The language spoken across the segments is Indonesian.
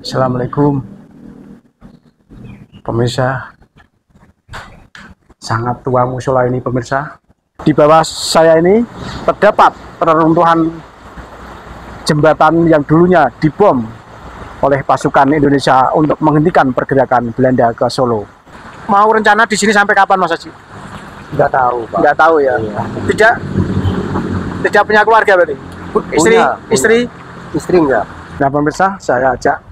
Assalamualaikum pemirsa. Sangat tua musola ini pemirsa. Di bawah saya ini terdapat reruntuhan jembatan yang dulunya dibom oleh pasukan Indonesia untuk menghentikan pergerakan Belanda ke Solo. Mau rencana di sini sampai kapan Mas Haji? Nggak tahu, Pak. Nggak tahu ya. Iya. Tidak punya keluarga berarti? Istri? Istri enggak. Nah pemirsa, saya ajak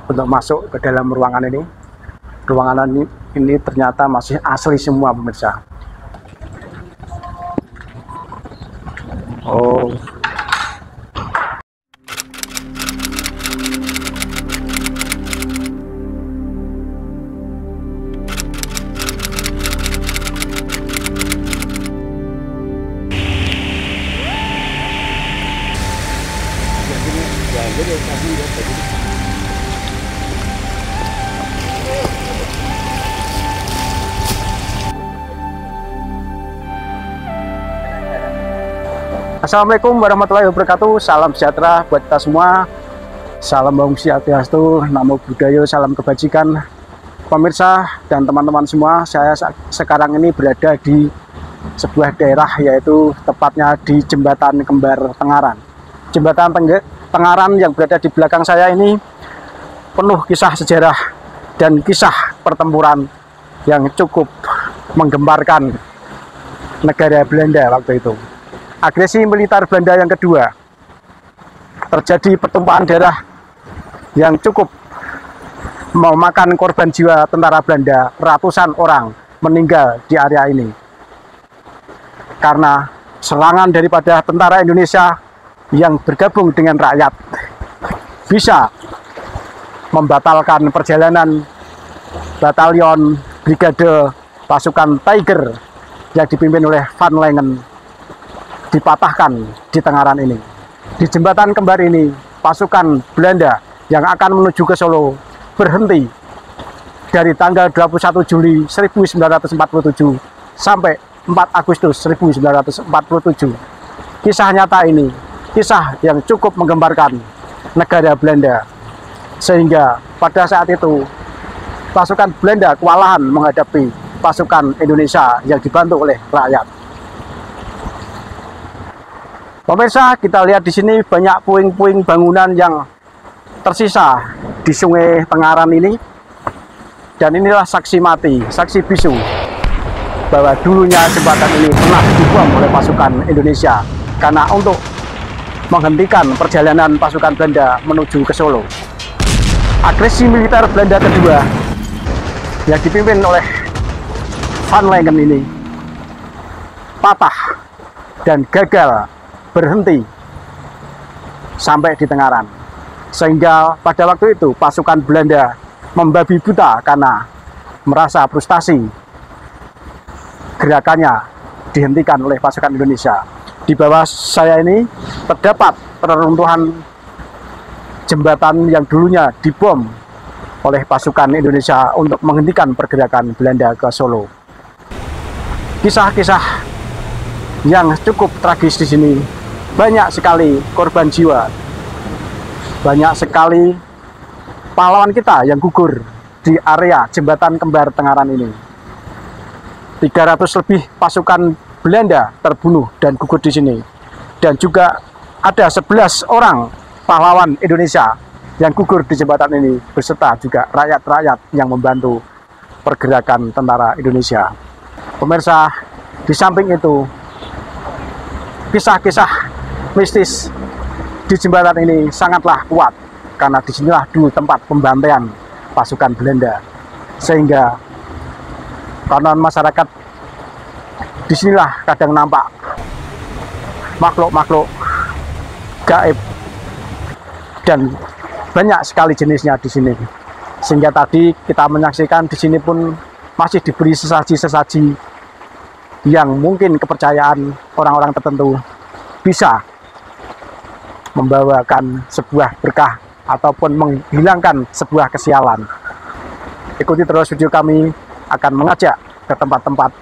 untuk masuk ke dalam ruangan ini. Ruangan ini ternyata masih asli semua pemirsa. Oh. Assalamualaikum warahmatullahi wabarakatuh. Salam sejahtera buat kita semua. Salam Om Swastiastu, Namo Buddhaya, salam kebajikan. Pemirsa dan teman-teman semua, saya sekarang ini berada di sebuah daerah, yaitu tepatnya di Jembatan Kembar Tengaran. Jembatan Tengaran yang berada di belakang saya ini penuh kisah sejarah dan kisah pertempuran yang cukup menggemparkan negara Belanda waktu itu. Agresi militer Belanda yang kedua, terjadi pertumpahan darah yang cukup memakan korban jiwa tentara Belanda. Ratusan orang meninggal di area ini karena serangan daripada tentara Indonesia yang bergabung dengan rakyat bisa membatalkan perjalanan batalion brigade pasukan Tiger yang dipimpin oleh Van Lengen dipatahkan di Tengaran ini. Di Jembatan Kembar ini, pasukan Belanda yang akan menuju ke Solo berhenti dari tanggal 21 Juli 1947 sampai 4 Agustus 1947. Kisah nyata ini, kisah yang cukup menggemparkan negara Belanda, sehingga pada saat itu pasukan Belanda kewalahan menghadapi pasukan Indonesia yang dibantu oleh rakyat. Pemirsa, kita lihat di sini banyak puing-puing bangunan yang tersisa di Sungai Tengaran ini. Dan inilah saksi mati, saksi bisu bahwa dulunya jembatan ini pernah dibom oleh pasukan Indonesia karena untuk menghentikan perjalanan pasukan Belanda menuju ke Solo. Agresi militer Belanda kedua yang dipimpin oleh Van Lengen ini patah dan gagal berhenti sampai di Tengaran, sehingga pada waktu itu pasukan Belanda membabi buta karena merasa frustasi gerakannya dihentikan oleh pasukan Indonesia. Di bawah saya ini terdapat reruntuhan jembatan yang dulunya dibom oleh pasukan Indonesia untuk menghentikan pergerakan Belanda ke Solo. Kisah-kisah yang cukup tragis di sini. Banyak sekali korban jiwa, banyak sekali pahlawan kita yang gugur di area Jembatan Kembar Tengaran ini. 300 lebih pasukan Belanda terbunuh dan gugur di sini. Dan juga ada 11 orang pahlawan Indonesia yang gugur di jembatan ini, beserta juga rakyat-rakyat yang membantu pergerakan tentara Indonesia. Pemirsa, di samping itu, kisah-kisah mistis di jembatan ini sangatlah kuat karena disinilah dulu tempat pembantaian pasukan Belanda, sehingga konon masyarakat disinilah kadang nampak makhluk-makhluk gaib dan banyak sekali jenisnya di sini, sehingga tadi kita menyaksikan di sini pun masih diberi sesaji-sesaji yang mungkin kepercayaan orang-orang tertentu bisa membawakan sebuah berkah ataupun menghilangkan sebuah kesialan. Ikuti terus video kami akan mengajak ke tempat-tempat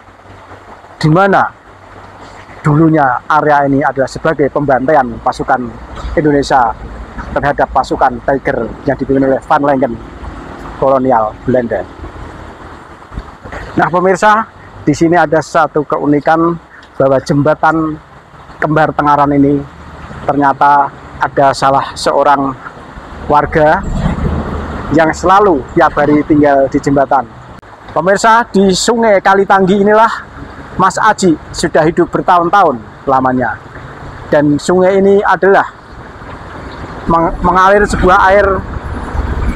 di mana dulunya area ini adalah sebagai pembantaian pasukan Indonesia terhadap pasukan Tiger yang dipimpin oleh Van Lengen kolonial Belanda. Nah pemirsa, di sini ada satu keunikan bahwa jembatan kembar Tengaran ini ternyata ada salah seorang warga yang selalu tiap hari tinggal di jembatan. Pemirsa, di Sungai Kalitanggi inilah Mas Aji sudah hidup bertahun-tahun lamanya. Dan sungai ini adalah mengalir sebuah air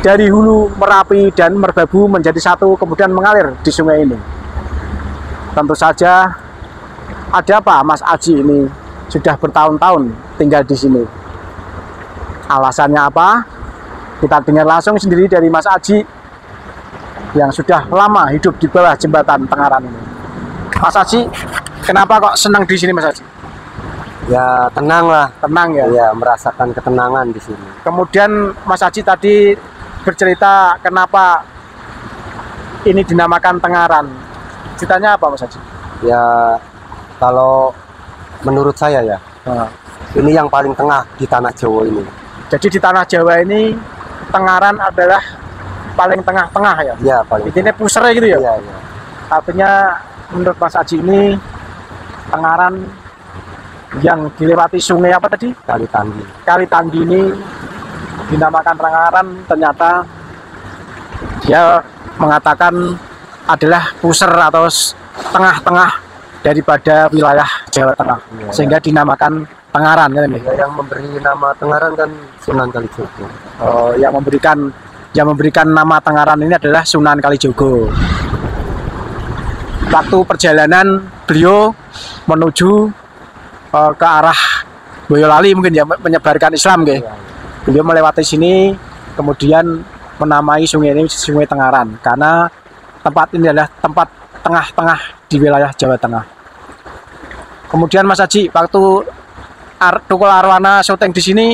dari hulu Merapi dan Merbabu menjadi satu, kemudian mengalir di sungai ini. Tentu saja, ada apa Mas Aji ini sudah bertahun-tahun tinggal di sini? Alasannya apa? Kita dengar langsung sendiri dari Mas Aji yang sudah lama hidup di bawah jembatan Tengaran ini. Mas Aji, kenapa kok senang di sini Mas Aji? Ya tenang lah. Tenang ya? Iya, merasakan ketenangan di sini. Kemudian Mas Aji tadi bercerita kenapa ini dinamakan Tengaran. Ceritanya apa Mas Aji? Ya kalau menurut saya ya, ini yang paling tengah di tanah Jawa ini. Jadi di tanah Jawa ini Tengaran adalah paling tengah-tengah ya? Iya, paling. Ini pusar gitu ya? Iya, iya. Artinya menurut Mas Aji ini Tengaran yang dilewati sungai apa tadi? Kalitanggi. Kalitanggi ini dinamakan Tengaran, ternyata dia mengatakan adalah pusar atau tengah-tengah daripada wilayah Jawa Tengah, Ya, sehingga dinamakan Tengaran kan ini. Ya, yang memberi nama Tengaran kan Sunan Kalijogo. Oh, yang memberikan nama Tengaran ini adalah Sunan Kalijogo. Waktu perjalanan beliau menuju ke arah Boyolali mungkin ya, menyebarkan Islam gitu. Ya, ya. Beliau melewati sini, kemudian menamai sungai ini Sungai Tengaran karena tempat ini adalah tempat tengah-tengah di wilayah Jawa Tengah. Kemudian Mas Aji, waktu Tukul Arwana syuting di sini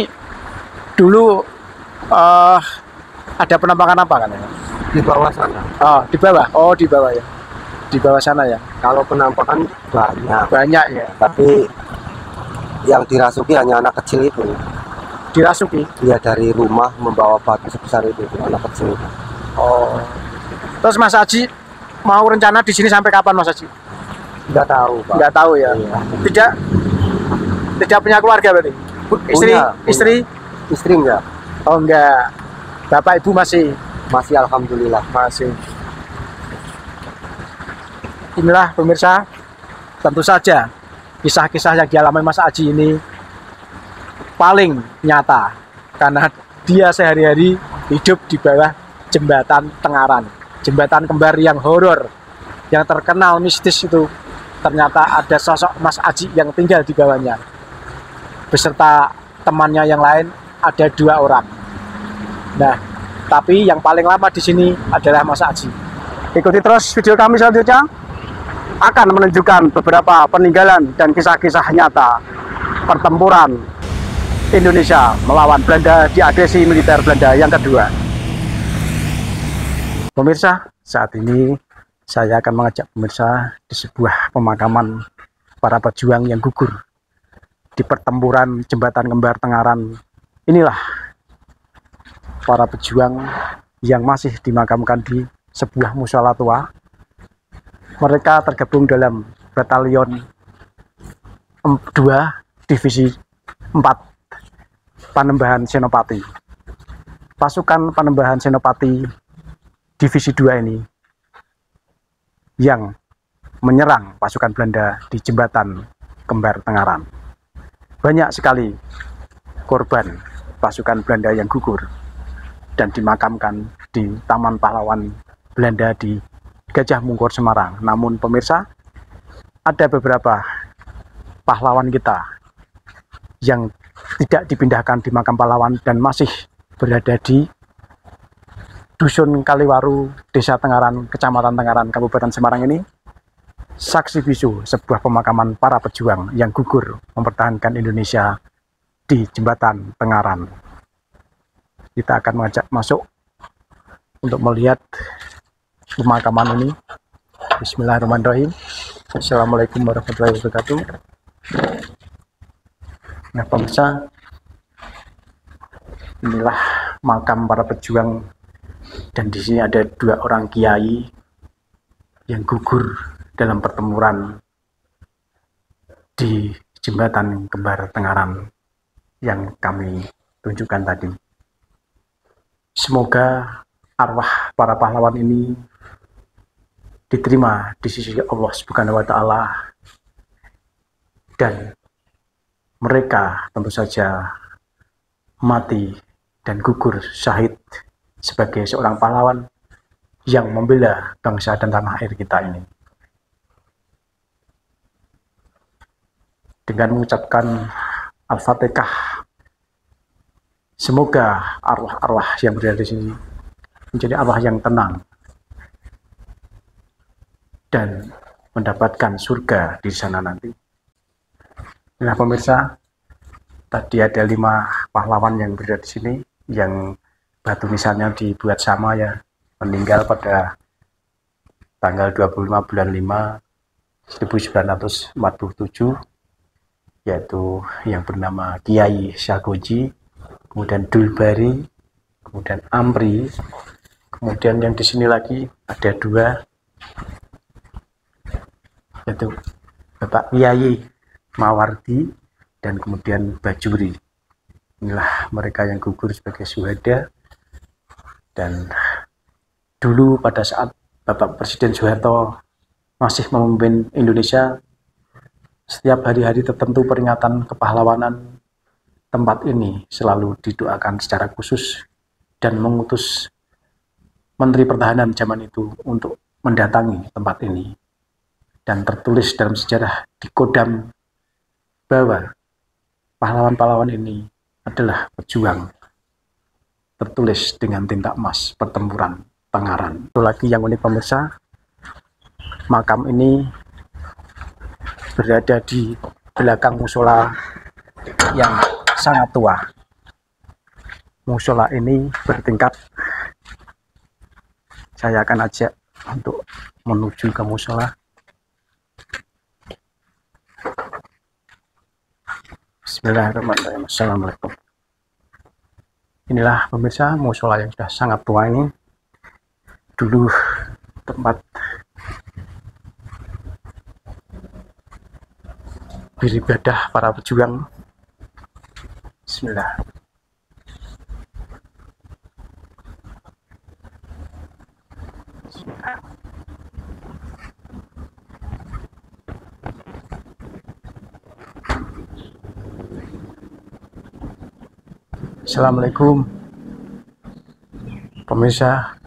dulu ada penampakan apa kan? Di bawah sana. Oh, di bawah. Oh, di bawah ya. Di bawah sana ya. Kalau penampakan banyak. Banyak ya. Tapi yang dirasuki hanya anak kecil itu. Dirasuki. Dia dari rumah membawa batu sebesar itu, anak kecil. Oh. Terus Mas Aji mau rencana di sini sampai kapan Mas Aji? Nggak tahu, Pak. Nggak tahu ya. Iya. Tidak punya keluarga berarti? Istri? Istri enggak. Oh enggak. Bapak Ibu masih? Masih alhamdulillah. Masih. Inilah pemirsa, tentu saja kisah-kisah yang dialami Mas Aji ini paling nyata karena dia sehari-hari hidup di bawah jembatan Tengaran, jembatan kembar yang horor, yang terkenal mistis itu. Ternyata ada sosok Mas Aji yang tinggal di bawahnya beserta temannya yang lain, ada 2 orang. Nah, tapi yang paling lama di sini adalah Mas Aji. Ikuti terus video kami selanjutnya, akan menunjukkan beberapa peninggalan dan kisah-kisah nyata pertempuran Indonesia melawan Belanda di agresi militer Belanda yang kedua. Pemirsa, saat ini saya akan mengajak pemirsa di sebuah pemakaman para pejuang yang gugur di pertempuran jembatan kembar Tengaran. Inilah para pejuang yang masih dimakamkan di sebuah musala tua. Mereka tergabung dalam batalion 2 divisi 4 Panembahan Senopati. Pasukan Panembahan Senopati divisi 2 ini yang menyerang pasukan Belanda di jembatan kembar Tengaran. Banyak sekali korban pasukan Belanda yang gugur dan dimakamkan di Taman Pahlawan Belanda di Gajah Mungkur, Semarang. Namun pemirsa, ada beberapa pahlawan kita yang tidak dipindahkan di makam pahlawan dan masih berada di Dusun Kaliwaru, Desa Tengaran, Kecamatan Tengaran, Kabupaten Semarang ini. Saksi bisu sebuah pemakaman para pejuang yang gugur mempertahankan Indonesia di jembatan Tengaran. Kita akan mengajak masuk untuk melihat pemakaman ini. Bismillahirrahmanirrahim. Assalamualaikum warahmatullahi wabarakatuh. Nah pemirsa, Inilah makam para pejuang, dan di sini ada 2 orang kiai yang gugur dalam pertempuran di jembatan Kembar Tengaran yang kami tunjukkan tadi. Semoga arwah para pahlawan ini diterima di sisi Allah Subhanahu wa Ta'ala, dan mereka tentu saja mati dan gugur syahid sebagai seorang pahlawan yang membela bangsa dan tanah air kita ini. Dengan mengucapkan Al-Fatihah, semoga arwah-arwah yang berada di sini menjadi arwah yang tenang dan mendapatkan surga di sana nanti. Nah pemirsa, tadi ada 5 pahlawan yang berada di sini yang batu nisannya dibuat sama ya, meninggal pada tanggal 25 bulan 5 1947, yaitu yang bernama Kiai Syagoji, kemudian Dulbari, kemudian Amri, kemudian yang di sini lagi ada 2, yaitu Bapak Kiai Mawardi dan kemudian Bajuri. Inilah mereka yang gugur sebagai syuhada. Dan dulu pada saat Bapak Presiden Soeharto masih memimpin Indonesia, setiap hari-hari tertentu peringatan kepahlawanan, tempat ini selalu didoakan secara khusus dan mengutus Menteri Pertahanan zaman itu untuk mendatangi tempat ini. Dan tertulis dalam sejarah di Kodam bahwa pahlawan-pahlawan ini adalah pejuang, tertulis dengan tinta emas pertempuran Tengaran. Itu lagi yang unik pemirsa, makam ini berada di belakang musola yang sangat tua. Musola ini bertingkat. Saya akan ajak untuk menuju ke musola. Bismillahirrahmanirrahim. Assalamualaikum. Inilah pemirsa musola yang sudah sangat tua ini. Dulu tempat beribadah para pejuang. Bismillah. Assalamualaikum pemirsa,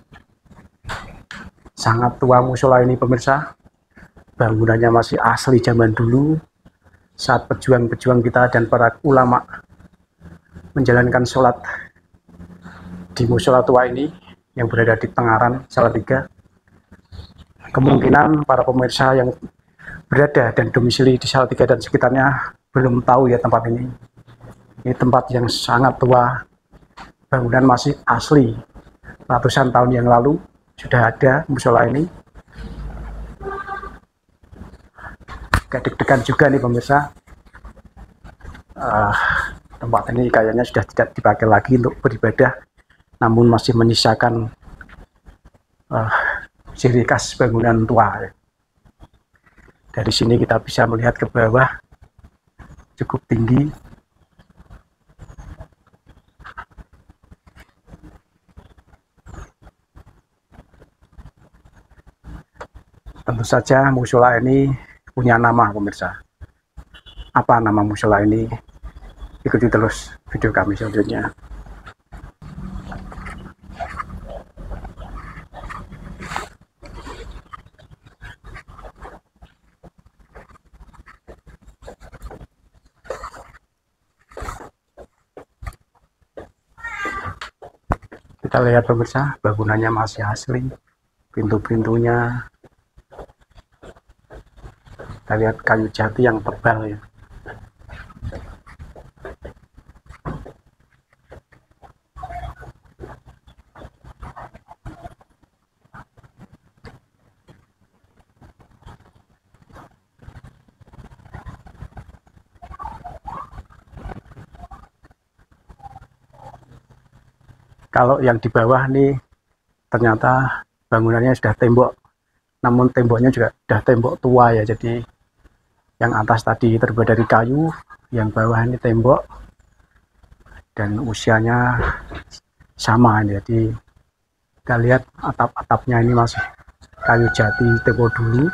sangat tua musola ini pemirsa. Bangunannya masih asli zaman dulu saat pejuang-pejuang kita dan para ulama menjalankan sholat di musola tua ini yang berada di Tengaran, Salatiga. Kemungkinan para pemirsa yang berada dan domisili di Salatiga dan sekitarnya belum tahu ya tempat ini. Ini tempat yang sangat tua, bangunan masih asli, ratusan tahun yang lalu sudah ada musola ini. Agak deg-degan juga nih pemirsa. Tempat ini kayaknya sudah tidak dipakai lagi untuk beribadah, namun masih menyisakan ciri khas bangunan tua. Dari sini kita bisa melihat ke bawah, cukup tinggi. Tentu saja musola ini punya nama pemirsa. Apa nama musola ini? Ikuti terus video kami selanjutnya. Kita lihat pemirsa, bangunannya masih asli, pintu-pintunya. Kita lihat kayu jati yang tebal ya. Kalau yang di bawah nih ternyata bangunannya sudah tembok, namun temboknya juga sudah tembok tua ya. Jadi yang atas tadi terbuat dari kayu, yang bawah ini tembok dan usianya sama. Jadi kita lihat atap-atapnya ini masih kayu jati tempo dulu.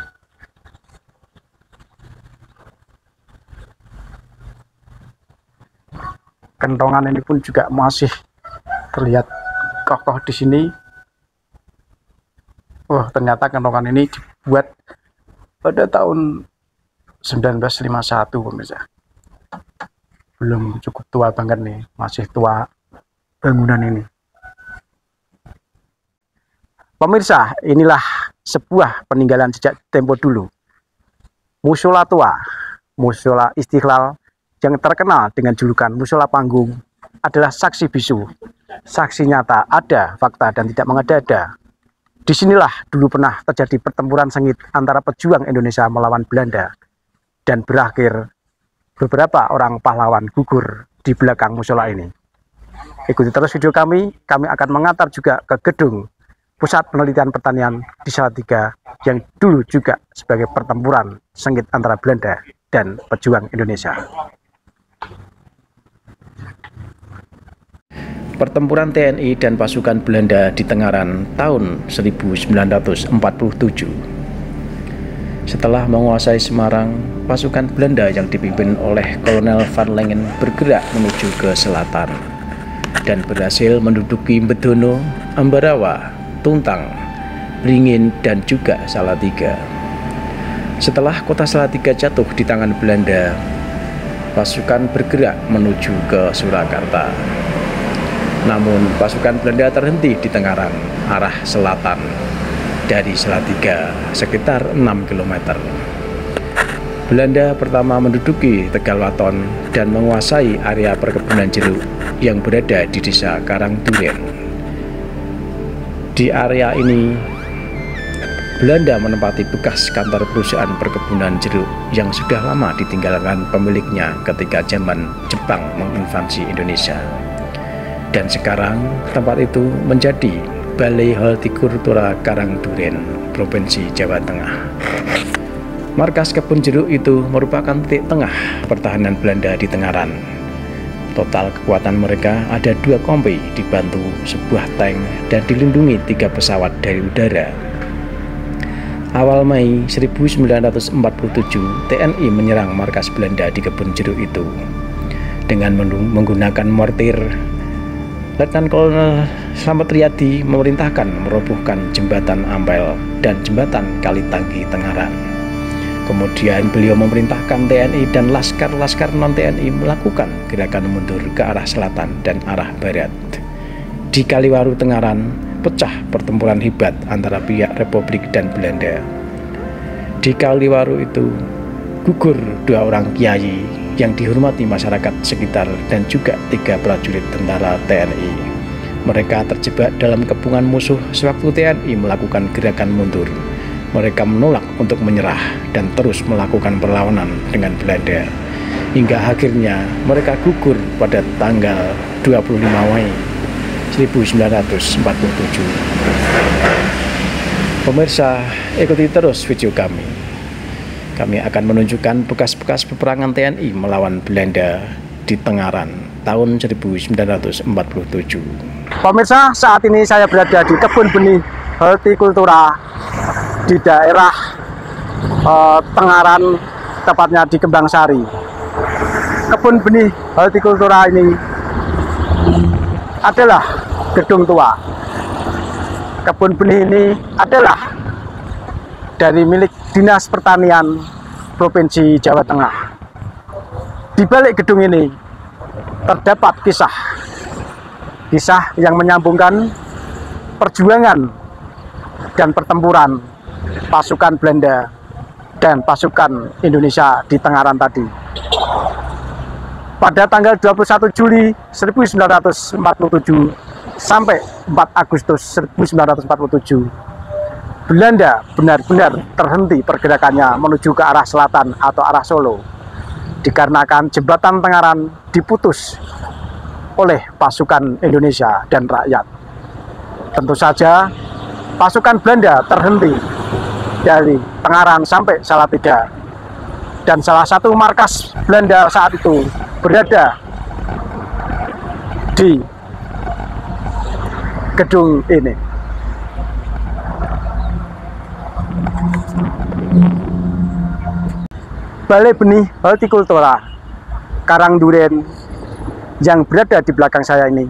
Kentongan ini pun juga masih terlihat kokoh di sini. Wah, ternyata kentongan ini dibuat pada tahun 1951 pemirsa. Belum cukup tua banget nih, masih tua bangunan ini. Pemirsa, inilah sebuah peninggalan sejak tempo dulu. Musola tua, musola Istiqlal yang terkenal dengan julukan musola panggung adalah saksi bisu, saksi nyata, ada fakta dan tidak mengada-ada. Disinilah dulu pernah terjadi pertempuran sengit antara pejuang Indonesia melawan Belanda dan berakhir beberapa orang pahlawan gugur di belakang musola ini. Ikuti terus video kami akan mengantar juga ke gedung Pusat Penelitian Pertanian di Salatiga yang dulu juga sebagai pertempuran sengit antara Belanda dan pejuang Indonesia. Pertempuran TNI dan pasukan Belanda di Tengaran tahun 1947. Setelah menguasai Semarang, pasukan Belanda yang dipimpin oleh Kolonel Van Lengen bergerak menuju ke selatan dan berhasil menduduki Bedono, Ambarawa, Tuntang, Beringin, dan juga Salatiga. Setelah kota Salatiga jatuh di tangan Belanda, pasukan bergerak menuju ke Surakarta. Namun pasukan Belanda terhenti di Tengaran, arah selatan dari Salatiga sekitar 6 km. Belanda pertama menduduki Tegalwaton dan menguasai area perkebunan jeruk yang berada di desa Karangduren. Di area ini, Belanda menempati bekas kantor perusahaan perkebunan jeruk yang sudah lama ditinggalkan pemiliknya ketika zaman Jepang menginvasi Indonesia. Dan sekarang tempat itu menjadi Balai Hortikultura Karangduren, Provinsi Jawa Tengah. Markas kebun jeruk itu merupakan titik tengah pertahanan Belanda di Tengaran. Total kekuatan mereka ada 2 kompi dibantu sebuah tank dan dilindungi 3 pesawat dari udara. Awal Mei 1947, TNI menyerang markas Belanda di kebun jeruk itu dengan menggunakan mortir. Letnan Kolonel Slamet Riyadi memerintahkan merobohkan jembatan Ampel dan jembatan Kalitangki Tengaran. Kemudian beliau memerintahkan TNI dan laskar-laskar non-TNI melakukan gerakan mundur ke arah selatan dan arah barat. Di Kaliwaru Tengaran pecah pertempuran hebat antara pihak Republik dan Belanda. Di Kaliwaru itu gugur 2 orang kiai yang dihormati masyarakat sekitar dan juga 3 prajurit tentara TNI. Mereka terjebak dalam kepungan musuh sewaktu TNI melakukan gerakan mundur. Mereka menolak untuk menyerah dan terus melakukan perlawanan dengan Belanda. Hingga akhirnya mereka gugur pada tanggal 25 Mei 1947. Pemirsa, ikuti terus video kami. Kami akan menunjukkan bekas-bekas peperangan TNI melawan Belanda di Tengaran tahun 1947. Pemirsa, saat ini saya berada di kebun benih hortikultura di daerah Tengaran, tepatnya di Kembang Sari. Kebun benih hortikultura ini adalah gedung tua. Kebun benih ini adalah dari milik Dinas Pertanian Provinsi Jawa Tengah. Di balik gedung ini terdapat kisah yang menyambungkan perjuangan dan pertempuran pasukan Belanda dan pasukan Indonesia di Tengaran tadi. Pada tanggal 21 Juli 1947 sampai 4 Agustus 1947, Belanda benar-benar terhenti pergerakannya menuju ke arah selatan atau arah Solo, dikarenakan jembatan Tengaran diputus oleh pasukan Indonesia dan rakyat. Tentu saja pasukan Belanda terhenti dari Tengaran sampai Salatiga, dan salah satu markas Belanda saat itu berada di gedung ini. Balai Benih Hortikultura Karangduren yang berada di belakang saya ini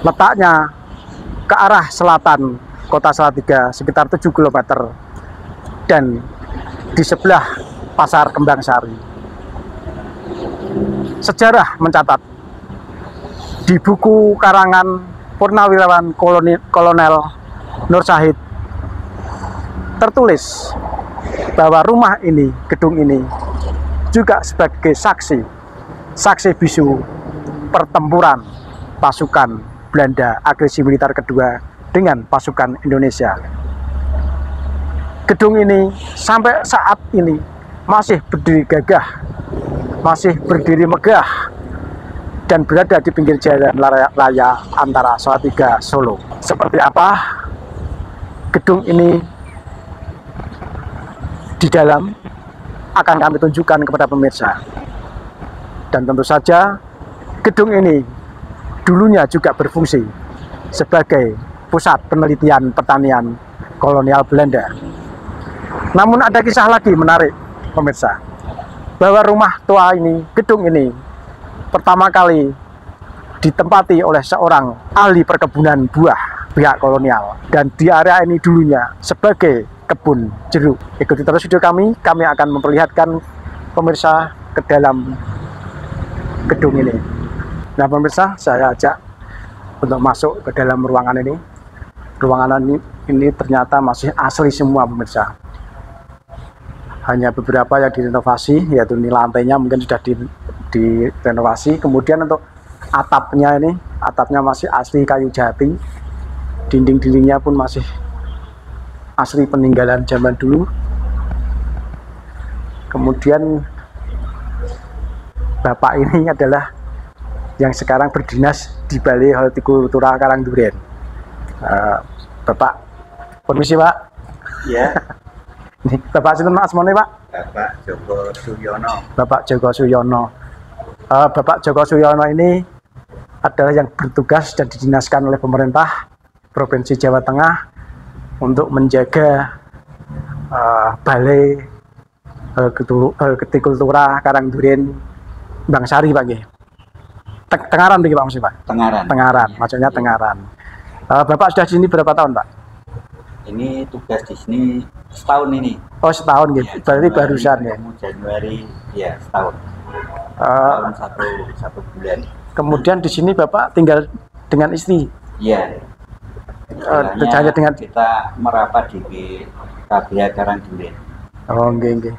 letaknya ke arah selatan kota Salatiga sekitar 7 km, dan di sebelah Pasar Kembang Sari. Sejarah mencatat di buku karangan Purnawirawan Kolonel Nur Syahid tertulis bahwa rumah ini, gedung ini juga sebagai saksi bisu pertempuran pasukan Belanda agresi militer kedua dengan pasukan Indonesia. Gedung ini sampai saat ini masih berdiri gagah, masih berdiri megah, dan berada di pinggir jalan raya antara Salatiga Solo. Seperti apa gedung ini di dalam akan kami tunjukkan kepada pemirsa. Dan tentu saja gedung ini dulunya juga berfungsi sebagai pusat penelitian pertanian kolonial Belanda. Namun ada kisah lagi menarik pemirsa, bahwa rumah tua ini, gedung ini pertama kali ditempati oleh seorang ahli perkebunan buah pihak kolonial, dan di area ini dulunya sebagai kebun jeruk. Ikuti terus video kami akan memperlihatkan pemirsa ke dalam gedung ini. Nah pemirsa, saya ajak untuk masuk ke dalam ruangan ini. Ruangan ini ternyata masih asli semua pemirsa. Hanya beberapa yang direnovasi, yaitu ini lantainya mungkin sudah direnovasi. Kemudian untuk atapnya ini, atapnya masih asli kayu jati. Dinding-dindingnya pun masih asli peninggalan zaman dulu. Kemudian bapak ini adalah yang sekarang berdinas di Balai Hortikultura Karangduren. Bapak, permisi Pak. Ya. Ini Bapak sinten Mas Mone Pak? Bapak Joko Suyono. Bapak Joko Suyono. Bapak Joko Suyono ini adalah yang bertugas dan didinaskan oleh pemerintah Provinsi Jawa Tengah untuk menjaga Balai Hortikultura Karangduren Bangsari Pak nggih. Tengaran Pak maksud Pak? Tengaran. Tengaran, Ya, maksudnya ya. Tengaran. Bapak sudah di sini berapa tahun Pak? Ini tugas di sini setahun ini. Oh setahun gitu, Ya, berarti Januari, barusan ya. Januari, ya setahun. Uh, Tahun satu bulan. Kemudian di sini Bapak tinggal dengan istri. Iya. Hanya dengan kita merapat di KBH Karangduren. oh nggih.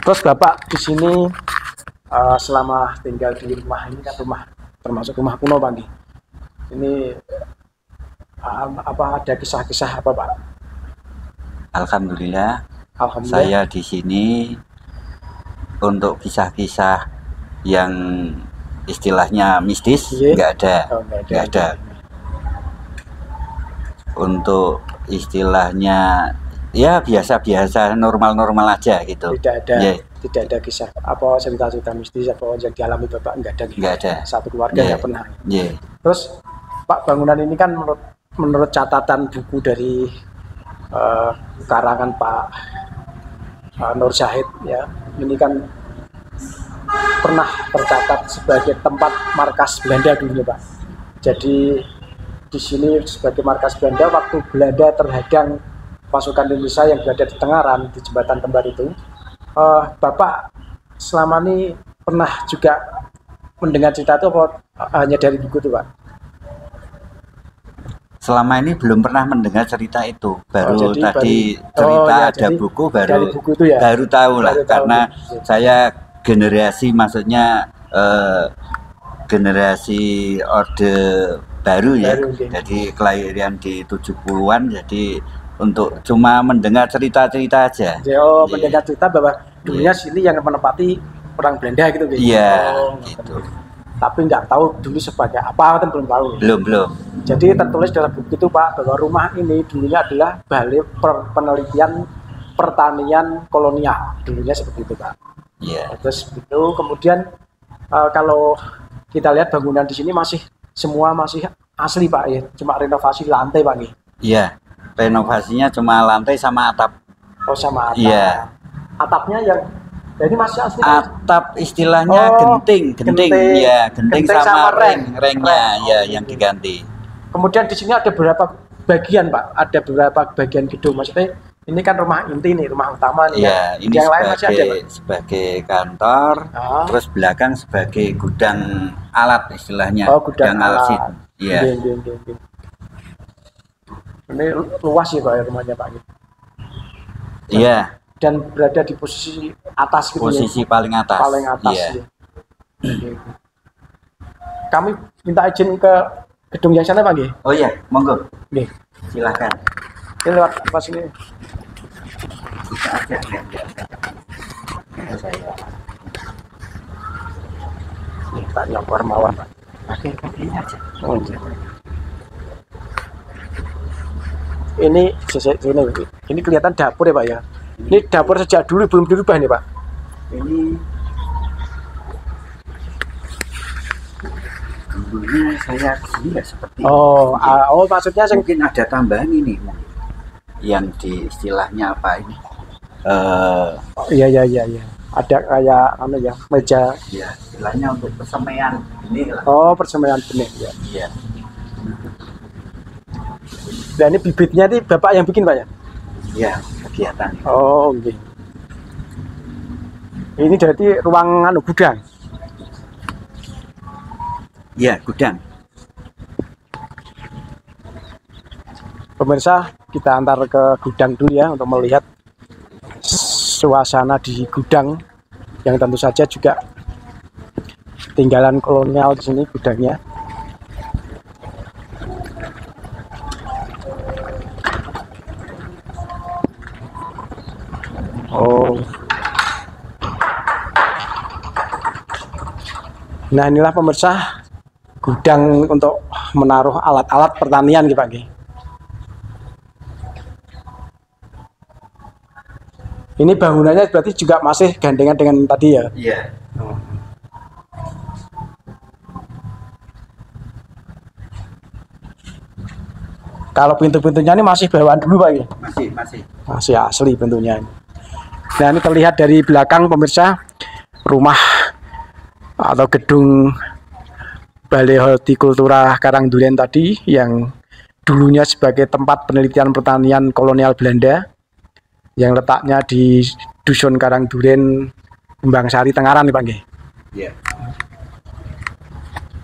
Terus Bapak di sini selama tinggal di rumah ini kan rumah termasuk rumah kuno Pak nggih. Ini apa ada kisah-kisah apa Pak? Alhamdulillah. Alhamdulillah. Saya di sini untuk kisah-kisah yang istilahnya mistis Iya. nggak ada. Oh, Nggak ada. Untuk istilahnya ya biasa-biasa, normal-normal aja gitu. Tidak ada, Yeah. tidak ada kisah apa cerita-cerita mistis apa yang dialami Bapak nggak ada. Nggak ada. Satu keluarga Yeah. nggak pernah. Yeah. Terus Pak, bangunan ini kan menurut catatan buku dari karangan Pak Nur Syahid ya, ini kan pernah tercatat sebagai tempat markas Belanda dulu Pak. Jadi di sini sebagai markas Belanda waktu Belanda terhadang pasukan Indonesia yang berada di Tengaran di jembatan kembar itu. Bapak selama ini pernah juga mendengar cerita itu apa hanya dari buku itu Pak? Selama ini belum pernah mendengar cerita itu. Baru jadi tadi baru- cerita ya, ada jadi buku dari buku itu ya? baru tahu lah, Baru tahu, karena ya. saya generasi, maksudnya generasi orde baru ya. Baru, ya. Jadi kelahiran di 70-an, jadi untuk cuma mendengar cerita-cerita aja. Oh, Iya. mendengar cerita bahwa dulunya sini yang menempati orang Belanda gitu. Iya, Oh, gitu. tapi nggak tahu dulu sebagai apa, kan belum tahu. Belum. Jadi tertulis dalam buku itu Pak bahwa rumah ini dulunya adalah balai penelitian pertanian kolonial, dulunya seperti itu Pak. Iya. Terus itu kemudian kalau kita lihat bangunan di sini semua masih asli Pak ya, cuma renovasi lantai Pak. Iya, renovasinya cuma lantai sama atap. Oh sama atap. Iya. Atapnya yang ini masih asli. Atap istilahnya genting. Ya, genting sama rengnya ya yang diganti. Kemudian di sini ada beberapa bagian Pak, ada beberapa bagian gedung. Maksudnya ini kan rumah inti nih, rumah utama nih. Ya, ini yang lain masih ada Pak? Sebagai kantor, terus belakang sebagai gudang alat istilahnya. Oh, gudang alat. Iya. Ini luas ya Pak ya rumahnya Pak. Iya. Dan berada di posisi atas gitu. Posisi paling atas. Paling atas. Iya. Ya. Kami minta izin ke gedung yang sana Pak nggih. Oh iya, monggo. Nggih. Silakan. Ini lewat apa sini? Bisa aja. Nih, Pak nyopor mawar Pak. Pakai ini aja. Oh, iya. Ini ini kelihatan dapur ya Pak ya. Ini dapur sejak dulu belum dirubah nih Pak. Ini dulunya saya kesini nggak seperti ini. Oh maksudnya mungkin ada tambahan ini yang di istilahnya apa ini? Iya. Ada kayak ya meja. Ya, istilahnya untuk persemaian ini lah. Oh, persemaian benih ya. Iya. Nah ini bibitnya ini Bapak yang bikin Pak ya? Iya, kegiatan. Oh, oke. Ini jadi ruang gudang. Iya, gudang. Pemirsa, kita antar ke gudang dulu ya untuk melihat suasana di gudang yang tentu saja juga tinggalan kolonial di sini gudangnya. Oh. Nah, inilah pemirsa gudang untuk menaruh alat-alat pertanian gitu Pak. Ini bangunannya berarti juga masih gandengan dengan tadi ya? Iya. Kalau pintu-pintunya ini masih bawaan dulu Pak ya? Masih asli pintunya. Nah ini terlihat dari belakang pemirsa rumah atau gedung Balai Hortikultura Karangduren tadi yang dulunya sebagai tempat penelitian pertanian kolonial Belanda yang letaknya di Dusun Karangduren, Kembang Sari, Tengaran nih Pak. Iya.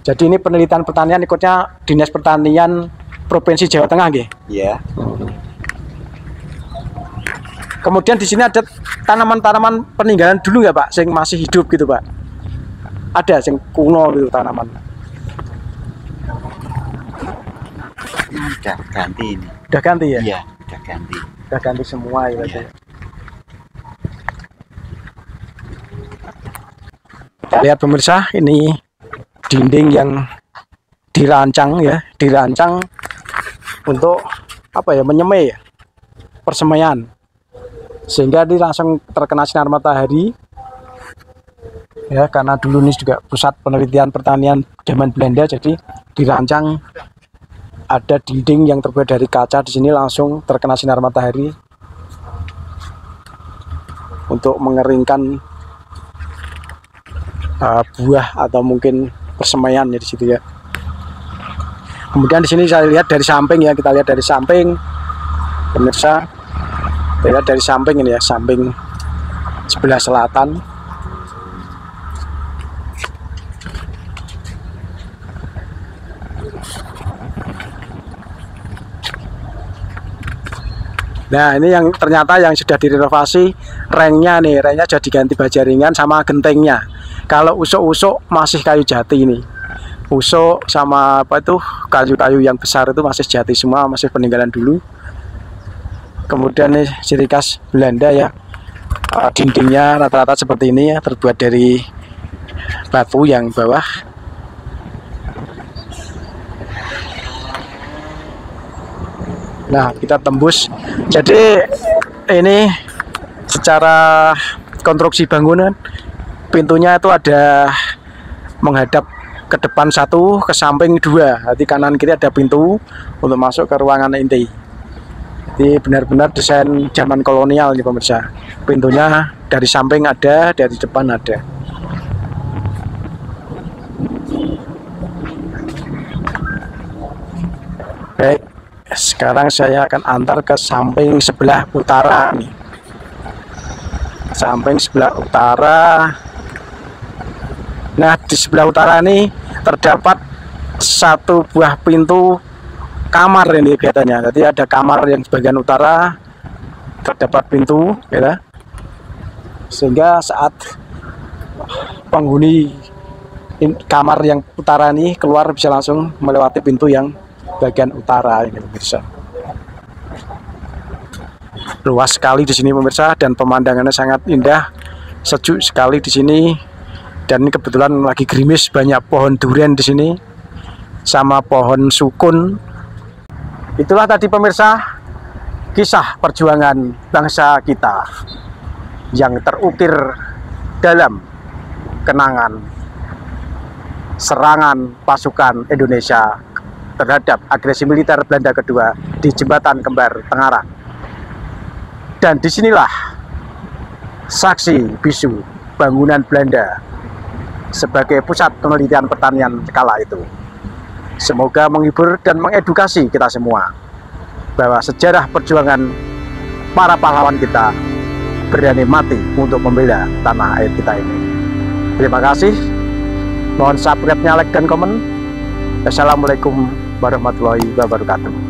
Jadi ini penelitian pertanian ikutnya Dinas Pertanian Provinsi Jawa Tengah nggih? Iya. Kemudian di sini ada tanaman-tanaman peninggalan dulu nggak Pak, yang masih hidup gitu Pak? Ada yang kuno gitu tanaman? Udah ganti ini. Udah ganti ya? Iya, udah ganti. Udah ganti semua ya. Iya. Lihat pemirsa, ini dinding yang dirancang untuk apa ya, menyemai ya, persemaian, sehingga ini langsung terkena sinar matahari ya, karena dulu ini juga pusat penelitian pertanian zaman Belanda, jadi dirancang ada dinding yang terbuat dari kaca di sini langsung terkena sinar matahari untuk mengeringkan buah atau mungkin persemaian ya di situ ya. Kemudian di sini saya lihat dari samping ya, kita lihat dari samping pemirsa, kita lihat dari samping ini ya, samping sebelah selatan. Nah ini yang ternyata yang sudah direnovasi rengnya nih, rengnya jadi ganti baja ringan sama gentengnya. Kalau usuk-usuk masih kayu jati ini, usuk sama apa itu kayu-kayu yang besar itu masih jati semua, masih peninggalan dulu. Kemudian nih ciri khas Belanda ya, dindingnya rata-rata seperti ini ya, terbuat dari batu yang bawah Nah, kita tembus. Jadi ini secara konstruksi bangunan, pintunya itu ada menghadap ke depan satu, ke samping dua. Jadi kanan kiri ada pintu untuk masuk ke ruangan inti. Jadi benar-benar desain zaman kolonial nih pemirsa. Pintunya dari samping ada, dari depan ada. Baik, sekarang saya akan antar ke samping sebelah utara nih. Samping sebelah utara. Nah, di sebelah utara ini terdapat satu buah pintu kamar ini kelihatannya. Jadi ada kamar yang bagian utara, terdapat pintu, ya. Sehingga saat penghuni kamar yang utara ini keluar bisa langsung melewati pintu yang bagian utara ini pemirsa. Luas sekali di sini pemirsa dan pemandangannya sangat indah, sejuk sekali di sini. Dan ini kebetulan lagi gerimis, banyak pohon durian di sini sama pohon sukun. Itulah tadi pemirsa kisah perjuangan bangsa kita yang terukir dalam kenangan serangan pasukan Indonesia terhadap agresi militer Belanda kedua di Jembatan Kembar Tengaran. Dan disinilah saksi bisu bangunan Belanda sebagai pusat penelitian pertanian kala itu. Semoga menghibur dan mengedukasi kita semua bahwa sejarah perjuangan para pahlawan kita berani mati untuk membela tanah air kita ini. Terima kasih. Mohon subscribe-nya, like dan komen. Assalamualaikum warahmatullahi wabarakatuh.